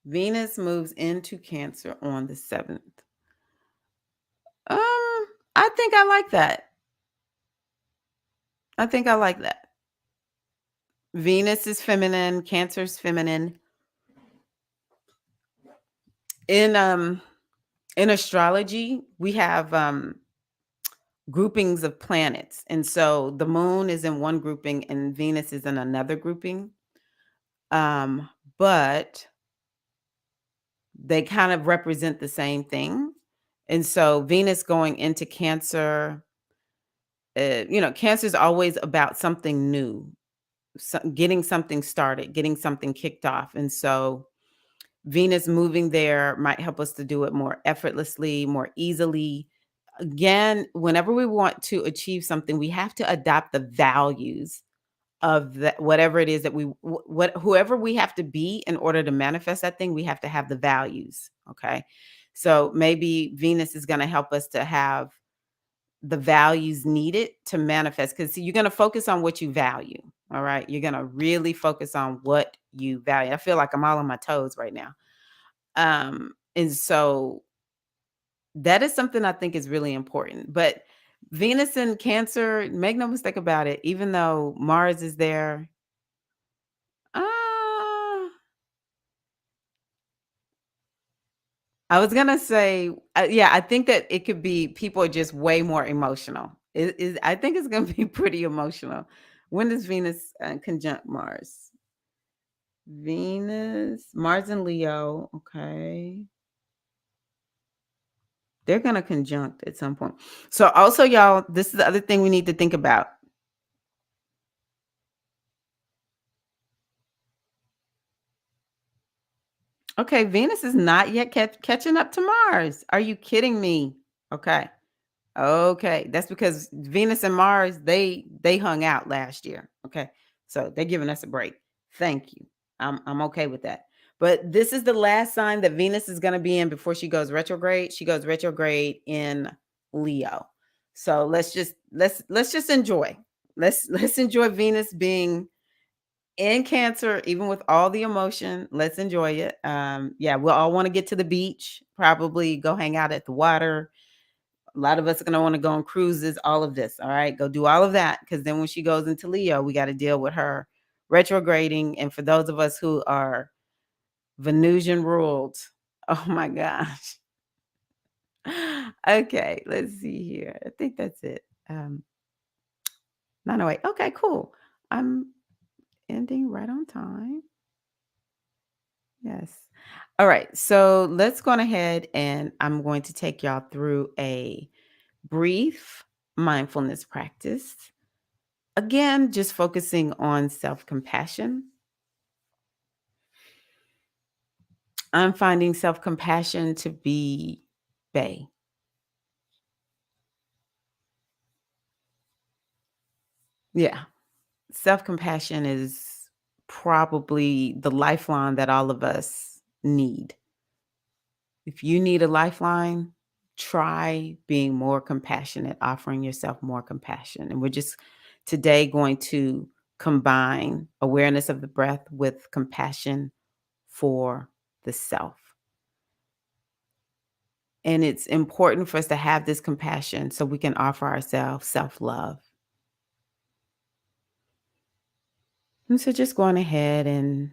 Venus moves into Cancer on the 7th. I think I like that. I think I like that. Venus is feminine, Cancer is feminine. In in astrology, we have groupings of planets. And so the moon is in one grouping and Venus is in another grouping. Um, but they kind of represent the same thing. And so Venus going into Cancer, Cancer is always about something new, getting something started, getting something kicked off. And so Venus moving there might help us to do it more effortlessly, more easily. Again, whenever we want to achieve something, we have to adopt the values of that, whatever it is that whoever we have to be in order to manifest that thing. We have to have the values. Okay. So maybe Venus is going to help us to have the values needed to manifest, because you're going to focus on what you value. All right. You're going to really focus on what you value. I feel like I'm all on my toes right now. And so that is something I think is really important. But Venus in Cancer, make no mistake about it, even though Mars is there, uh, I was gonna say, yeah, I think that it could be people are just way more emotional. I think it's gonna be pretty emotional. When does Venus conjunct Mars? Venus, Mars and Leo. Okay. They're going to conjunct at some point. So, also, y'all, this is the other thing we need to think about. Okay. Venus is not yet catching up to Mars. Are you kidding me? Okay. Okay, that's because Venus and Mars, they hung out last year. Okay. So they're giving us a break. Thank you. I'm okay with that. But this is the last sign that Venus is going to be in before she goes retrograde. She goes retrograde in Leo. So let's just enjoy. Let's enjoy Venus being in Cancer, even with all the emotion. Let's enjoy it. Yeah, we'll all want to get to the beach, probably go hang out at the water. A lot of us are going to want to go on cruises, all of this. All right. Go do all of that. Because then when she goes into Leo, we got to deal with her retrograding. And for those of us who are Venusian ruled, oh my gosh. Okay. Let's see here. I think that's it. 908. Okay, cool. I'm ending right on time. Yes. All right. So let's go on ahead and I'm going to take y'all through a brief mindfulness practice. Again, just focusing on self-compassion. I'm finding self-compassion to be bay. Yeah. Self-compassion is probably the lifeline that all of us need. If you need a lifeline, try being more compassionate, offering yourself more compassion. And we're just today going to combine awareness of the breath with compassion for the self. And it's important for us to have this compassion so we can offer ourselves self-love. And so just going ahead and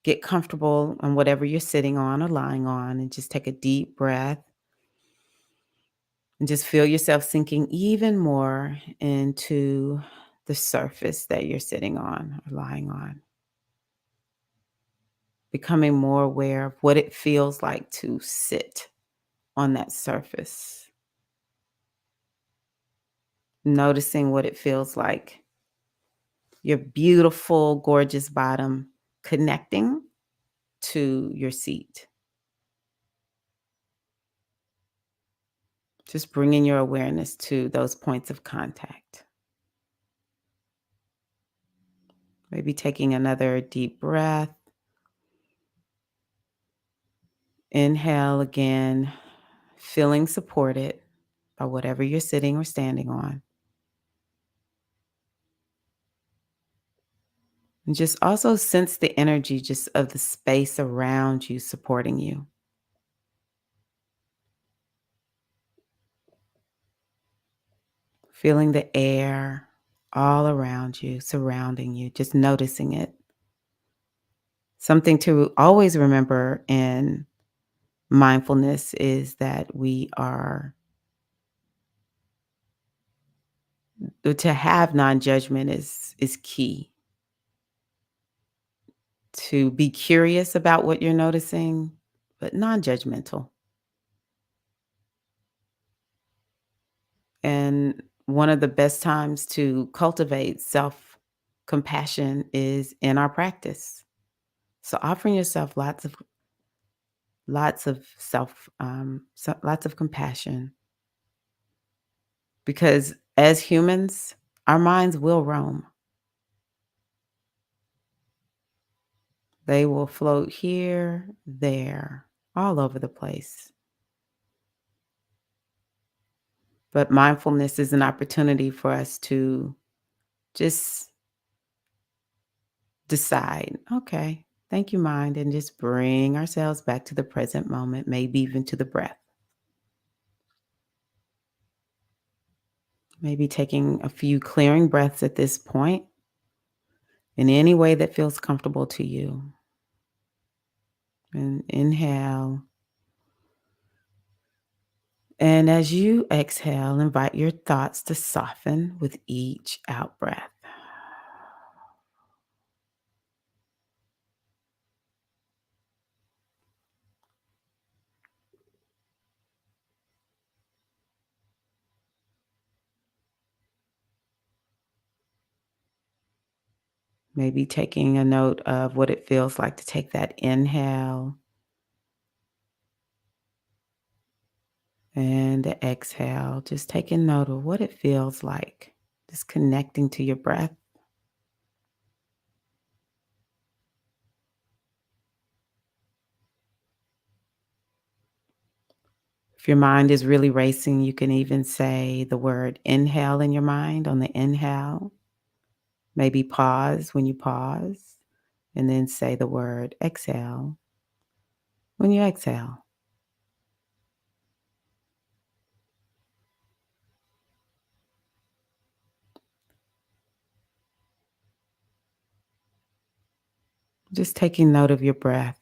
get comfortable on whatever you're sitting on or lying on and just take a deep breath and just feel yourself sinking even more into the surface that you're sitting on or lying on. Becoming more aware of what it feels like to sit on that surface. Noticing what it feels like, your beautiful, gorgeous bottom connecting to your seat. Just bringing your awareness to those points of contact. Maybe taking another deep breath. Inhale again, feeling supported by whatever you're sitting or standing on. And just also sense the energy just of the space around you supporting you. Feeling the air all around you, surrounding you, just noticing it. Something to always remember in mindfulness is that we are to have non-judgment is key. To be curious about what you're noticing, but non-judgmental. And one of the best times to cultivate self-compassion is in our practice. So offering yourself lots of lots of compassion, because as humans, our minds will roam. They will float here, there, all over the place. But mindfulness is an opportunity for us to just decide, okay, thank you, mind, and just bring ourselves back to the present moment, maybe even to the breath. Maybe taking a few clearing breaths at this point in any way that feels comfortable to you. And inhale. And as you exhale, invite your thoughts to soften with each out breath. Maybe taking a note of what it feels like to take that inhale and the exhale. Just taking note of what it feels like. Just connecting to your breath. If your mind is really racing, you can even say the word inhale in your mind on the inhale. Maybe pause when you pause, and then say the word exhale when you exhale. Just taking note of your breath,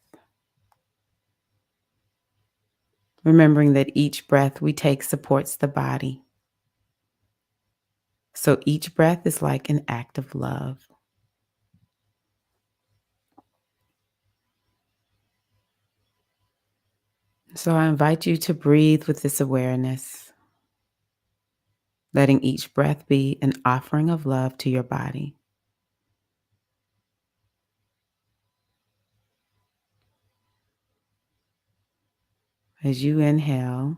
remembering that each breath we take supports the body. So each breath is like an act of love. So I invite you to breathe with this awareness, letting each breath be an offering of love to your body. As you inhale,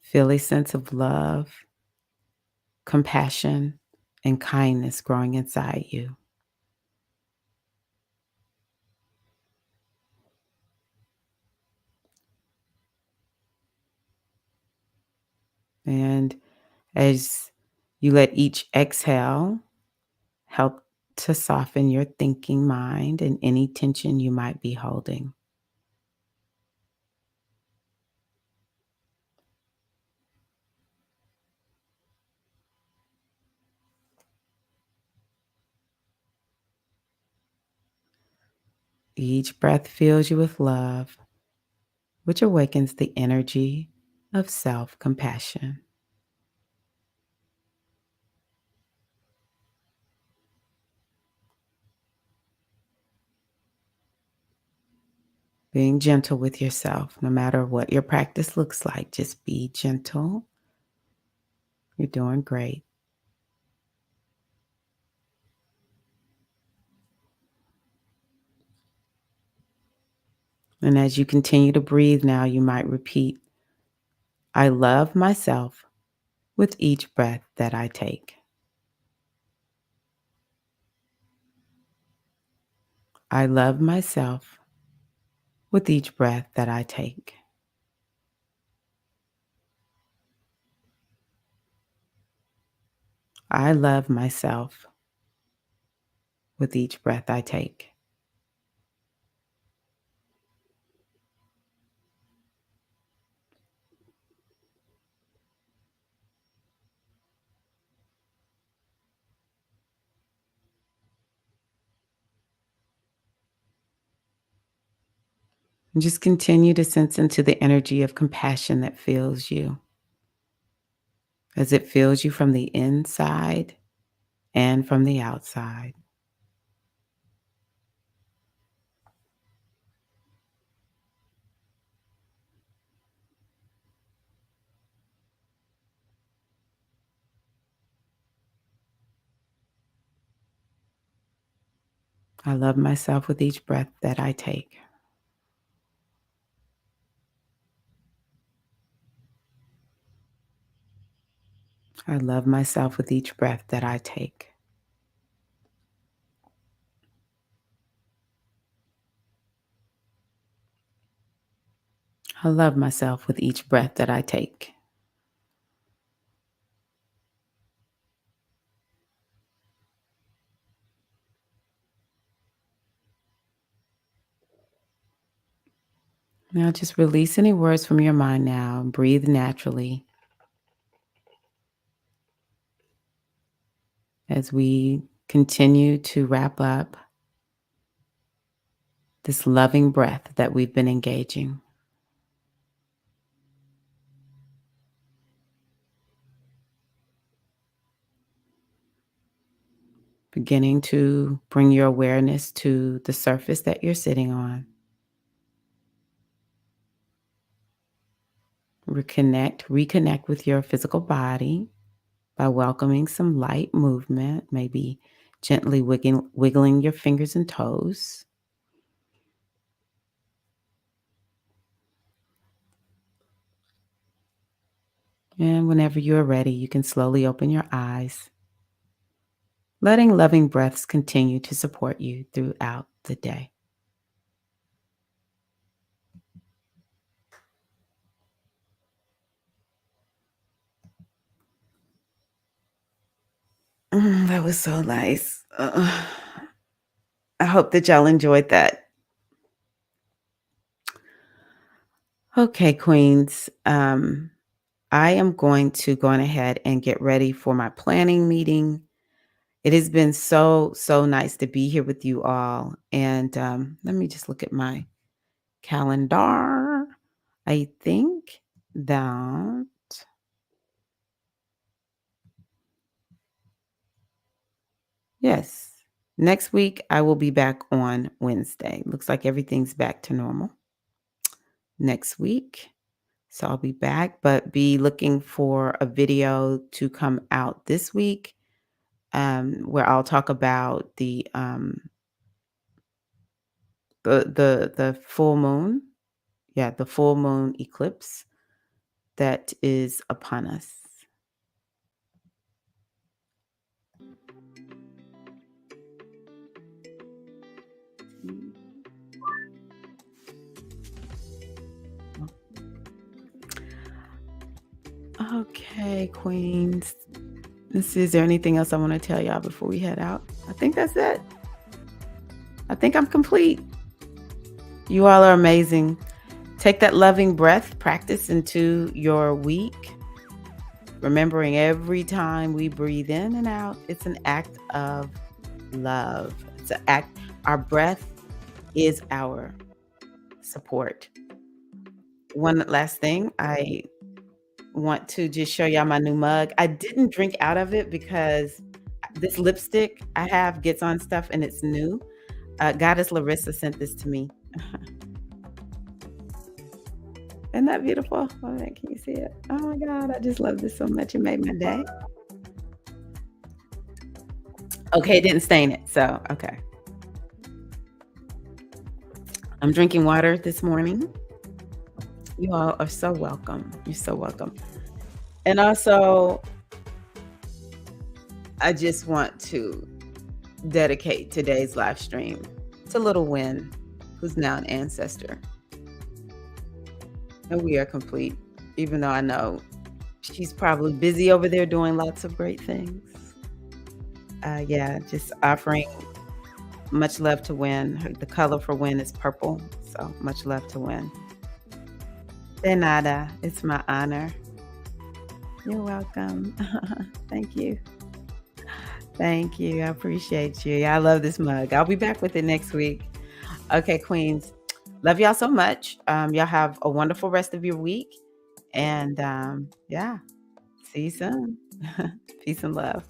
feel a sense of love, compassion, and kindness growing inside you. And as you let each exhale help to soften your thinking mind and any tension you might be holding. Each breath fills you with love, which awakens the energy of self compassion. Being gentle with yourself, no matter what your practice looks like, just be gentle. You're doing great. And as you continue to breathe now, you might repeat, I love myself with each breath that I take. I love myself with each breath that I take. I love myself with each breath I take. And just continue to sense into the energy of compassion that fills you as it fills you from the inside and from the outside. I love myself with each breath that I take. I love myself with each breath that I take. I love myself with each breath that I take. Now just release any words from your mind now and breathe naturally as we continue to wrap up this loving breath that we've been engaging. Beginning to bring your awareness to the surface that you're sitting on. Reconnect with your physical body by welcoming some light movement, maybe Gently wiggling your fingers and toes. And whenever you are ready, you can slowly open your eyes, letting loving breaths continue to support you throughout the day. That was so nice. I hope that y'all enjoyed that. Okay, Queens. I am going to go on ahead and get ready for my planning meeting. It has been so, so nice to be here with you all. And let me just look at my calendar. I think that, yes, next week I will be back on Wednesday. Looks like everything's back to normal next week. So I'll be back, but be looking for a video to come out this week, where I'll talk about the full moon. Yeah, the full moon eclipse that is upon us. Okay, Queens. Is there anything else I want to tell y'all before we head out? I think that's it. I think I'm complete. You all are amazing. Take that loving breath practice into your week. Remembering every time we breathe in and out, it's an act of love. It's an act. Our breath is our support. One last thing, I want to just show y'all my new mug. I didn't drink out of it because this lipstick I have gets on stuff and it's new. Goddess Larissa sent this to me. Isn't that beautiful? Oh, man, can you see it? Oh my God, I just love this so much. It made my day. Okay, it didn't stain it. So, okay. I'm drinking water this morning. You all are so welcome. You're so welcome. And also, I just want to dedicate today's live stream to Little Win, who's now an ancestor. And we are complete, even though I know she's probably busy over there doing lots of great things. Yeah, just offering much love to Win. The color for Win is purple, so much love to Win. De nada. It's my honor. You're welcome. Thank you. Thank you. I appreciate you. I love this mug. I'll be back with it next week. Okay, Queens. Love y'all so much. Y'all have a wonderful rest of your week. And yeah, see you soon. Peace and love.